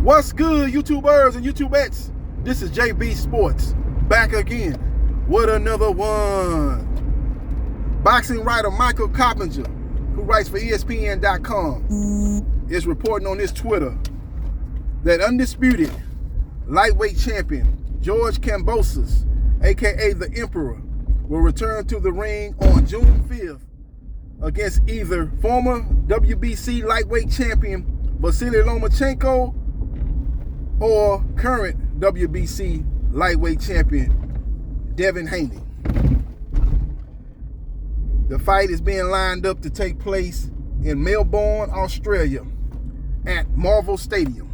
What's good, YouTubers and YouTubettes? This is JBsports back again with another one. Boxing writer Michael Coppinger, who writes for ESPN.com, is reporting on his Twitter that undisputed lightweight champion George Kambosos, aka the Emperor, will return to the ring on June 5th against either former WBC lightweight champion Vasily Lomachenko or current WBC lightweight champion Devin Haney. The fight is being lined up to take place in Melbourne, Australia at Marvel Stadium.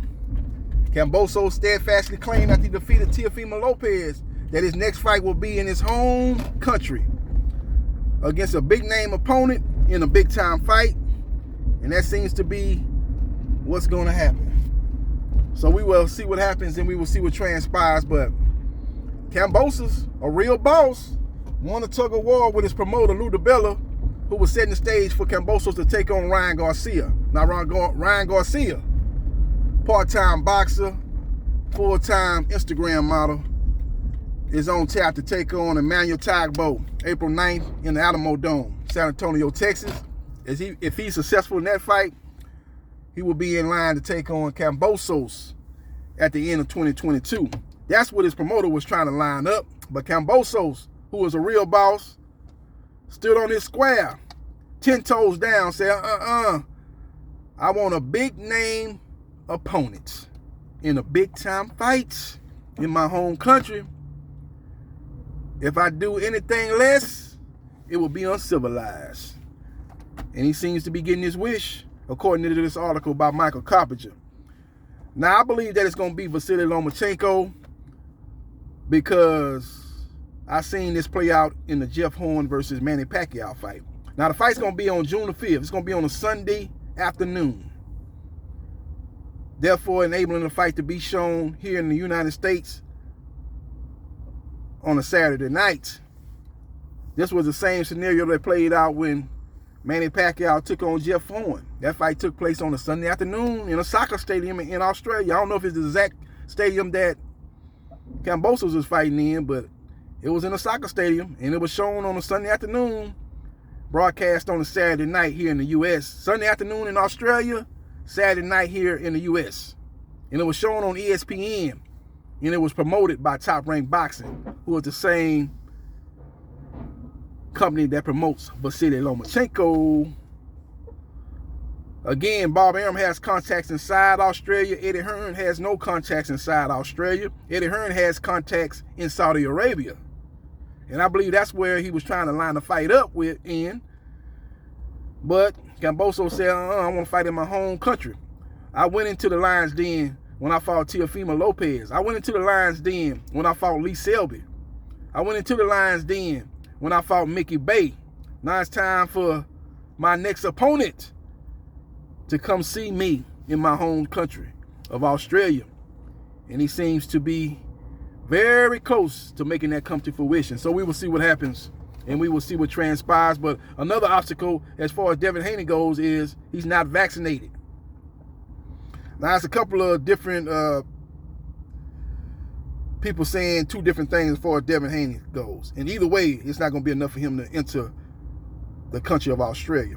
Kambosos steadfastly claimed after he defeated Teofimo Lopez that his next fight will be in his home country against a big-name opponent in a big-time fight, and that seems to be what's going to happen. So we will see what happens and we will see what transpires, but Kambosos, a real boss, won a tug-of-war with his promoter, Lou DiBella, who was setting the stage for Kambosos to take on Ryan Garcia. Now, Ryan Garcia, part-time boxer, full-time Instagram model, is on tap to take on Emmanuel Tagbo April 9th in the Alamo Dome, San Antonio, Texas. If he's successful in that fight, he will be in line to take on Kambosos at the end of 2022. That's what his promoter was trying to line up. But Kambosos, who is a real boss, stood on his square, 10 toes down, said, I want a big-name opponent in a big-time fight in my home country. If I do anything less, it will be uncivilized. And he seems to be getting his wish, according to this article by Michael Coppinger. Now, I believe that it's going to be Vasily Lomachenko because I seen this play out in the Jeff Horn versus Manny Pacquiao fight. Now, the fight's going to be on June the 5th. It's going to be on a Sunday afternoon, therefore enabling the fight to be shown here in the United States on a Saturday night. This was the same scenario that played out when Manny Pacquiao took on Jeff Horn. That fight took place on a Sunday afternoon in a soccer stadium in Australia. I don't know if it's the exact stadium that Kambosos was fighting in, but it was in a soccer stadium, and it was shown on a Sunday afternoon, broadcast on a Saturday night here in the U.S. Sunday afternoon in Australia, Saturday night here in the U.S. And it was shown on ESPN, and it was promoted by Top Rank Boxing, who is the same company that promotes Vasily Lomachenko. Again, Bob Arum has contacts inside Australia. Eddie Hearn has no contacts inside Australia. Eddie Hearn has contacts in Saudi Arabia. And I believe that's where he was trying to line the fight up in. But Kambosos said, I want to fight in my home country. I went into the Lions Den when I fought Teofimo Lopez. I went into the Lions Den when I fought Lee Selby. I went into the Lions Den when I fought Mickey Bay. Now it's time for my next opponent to come see me in my home country of Australia. And he seems to be very close to making that come to fruition. So we will see what happens and we will see what transpires. But another obstacle as far as Devin Haney goes is he's not vaccinated. Now, it's a couple of different people saying two different things as far as Devin Haney goes. And either way, it's not going to be enough for him to enter the country of Australia.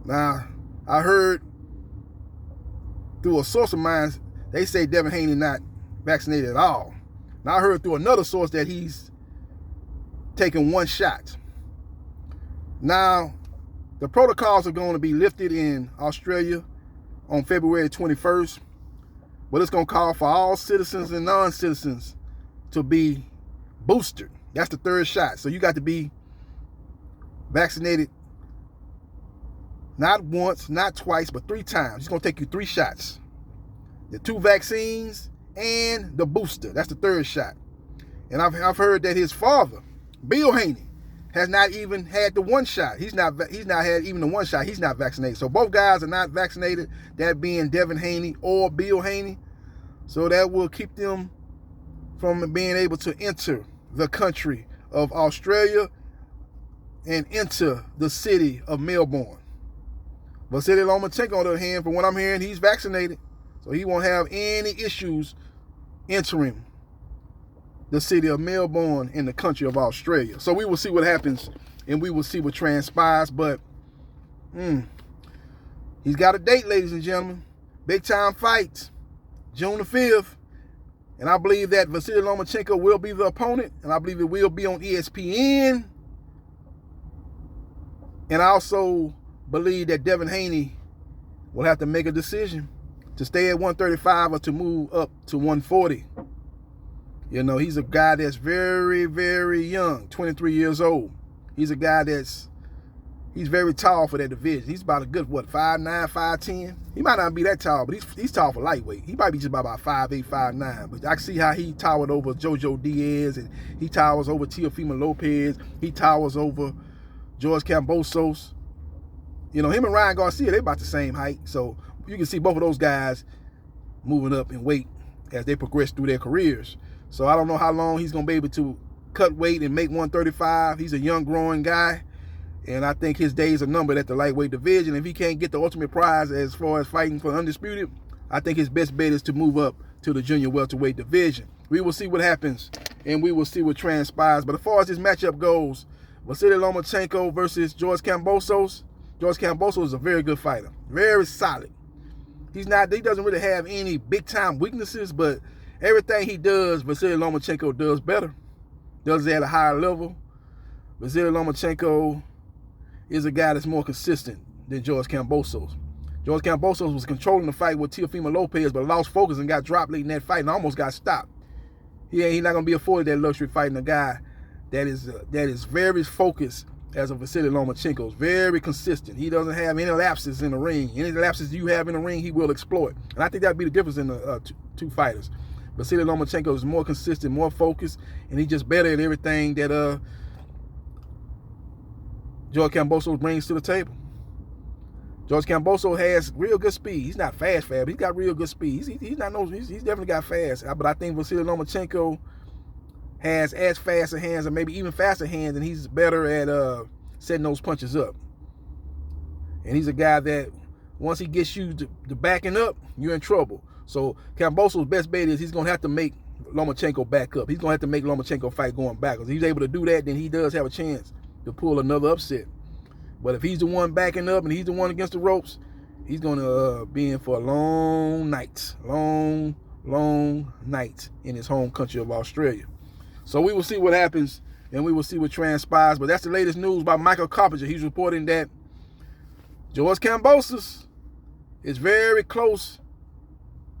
Now, I heard through a source of mine, they say Devin Haney not vaccinated at all. Now, I heard through another source that he's taken one shot. Now, the protocols are going to be lifted in Australia on February 21st, but it's going to call for all citizens and non-citizens to be boosted. That's the third shot. So you got to be vaccinated not once, not twice, but 3 times. It's going to take you 3 shots. The 2 vaccines and the booster. That's the third shot. And I've heard that his father, Bill Haney, has not even had the 1 shot. He's not had even the 1 shot. He's not vaccinated. So both guys are not vaccinated, that being Devin Haney or Bill Haney. So that will keep them from being able to enter the country of Australia and enter the city of Melbourne. Vasily Lomachenko, on the other hand, from what I'm hearing, he's vaccinated. So he won't have any issues entering the city of Melbourne in the country of Australia. So we will see what happens, and we will see what transpires. But he's got a date, ladies and gentlemen. Big time fight, June the 5th. And I believe that Vasily Lomachenko will be the opponent, and I believe it will be on ESPN. And I also believe that Devin Haney will have to make a decision to stay at 135 or to move up to 140. You know, he's a guy that's very, very young, 23 years old. He's a guy he's very tall for that division. He's about a good, 5'9", 5'10"? He might not be that tall, but he's tall for lightweight. He might be just about 5'8", 5'9". But I can see how he towered over Jojo Diaz, and he towers over Teofimo Lopez. He towers over George Kambosos. You know, him and Ryan Garcia, they're about the same height. So you can see both of those guys moving up in weight as they progress through their careers. So I don't know how long he's going to be able to cut weight and make 135. He's a young, growing guy. And I think his days are numbered at the lightweight division. If he can't get the ultimate prize as far as fighting for undisputed, I think his best bet is to move up to the junior welterweight division. We will see what happens, and we will see what transpires. But as far as this matchup goes, Vasily Lomachenko versus George Kambosos. George Kambosos is a very good fighter, very solid. He doesn't really have any big-time weaknesses, but everything he does, Vasily Lomachenko does better. Does it at a higher level. Vasily Lomachenko is a guy that's more consistent than George Kambosos. George Kambosos was controlling the fight with Teofimo Lopez, but lost focus and got dropped late in that fight and almost got stopped. He's not going to be afforded that luxury fighting a guy that is very focused as a Vasily Lomachenko. Is very consistent. He doesn't have any lapses in the ring. Any lapses you have in the ring, he will exploit. And I think that would be the difference in the two fighters. Vasily Lomachenko is more consistent, more focused, and he's just better at everything that George Kambosos brings to the table. George Kambosos has real good speed. He's not fast, but he's got real good speed. He's definitely got fast. But I think Vasily Lomachenko has as fast a hands, or maybe even faster hands, and he's better at setting those punches up. And he's a guy that once he gets you to backing up, you're in trouble. So Kambosos' best bet is he's going to have to make Lomachenko back up. He's going to have to make Lomachenko fight going backwards. If he's able to do that, then he does have a chance to pull another upset. But if he's the one backing up and he's the one against the ropes, he's going to be in for a long night. Long night in his home country of Australia. So we will see what happens, and we will see what transpires. But that's the latest news by Michael Carpenter. He's reporting that George Kambosos is very close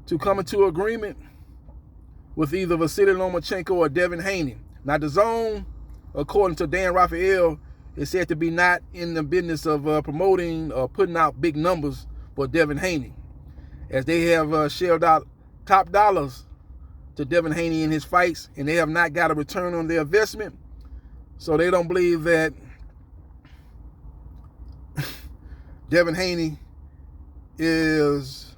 to coming to agreement with either Vasily Lomachenko or Devin Haney. Now, the zone, according to Dan Raphael, is said to be not in the business of promoting or putting out big numbers for Devin Haney, as they have shelled out top dollars to Devin Haney in his fights, and they have not got a return on their investment. So they don't believe that Devin Haney is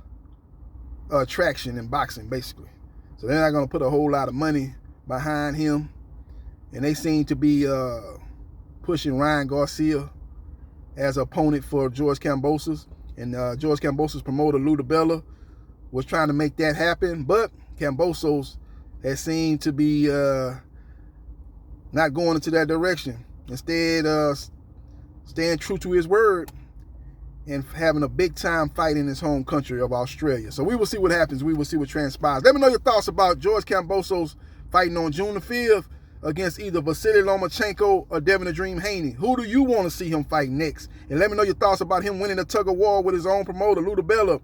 an attraction in boxing, basically. So they're not going to put a whole lot of money behind him. And they seem to be pushing Ryan Garcia as an opponent for George Kambosos. And George Kambosos' promoter, Lou DiBella, was trying to make that happen. But Kambosos has seemed to be not going into that direction. Instead, staying true to his word and having a big-time fight in his home country of Australia. So we will see what happens. We will see what transpires. Let me know your thoughts about George Kambosos fighting on June the 5th against either Vasily Lomachenko or Devin the Dream Haney. Who do you want to see him fight next? And let me know your thoughts about him winning a tug-of-war with his own promoter, Lou DiBella,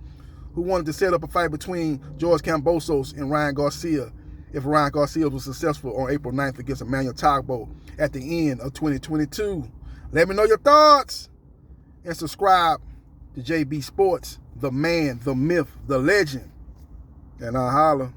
who wanted to set up a fight between George Kambosos and Ryan Garcia if Ryan Garcia was successful on April 9th against Emmanuel Tagbo at the end of 2022. Let me know your thoughts and subscribe to JB Sports, the man, the myth, the legend. And I'll holler.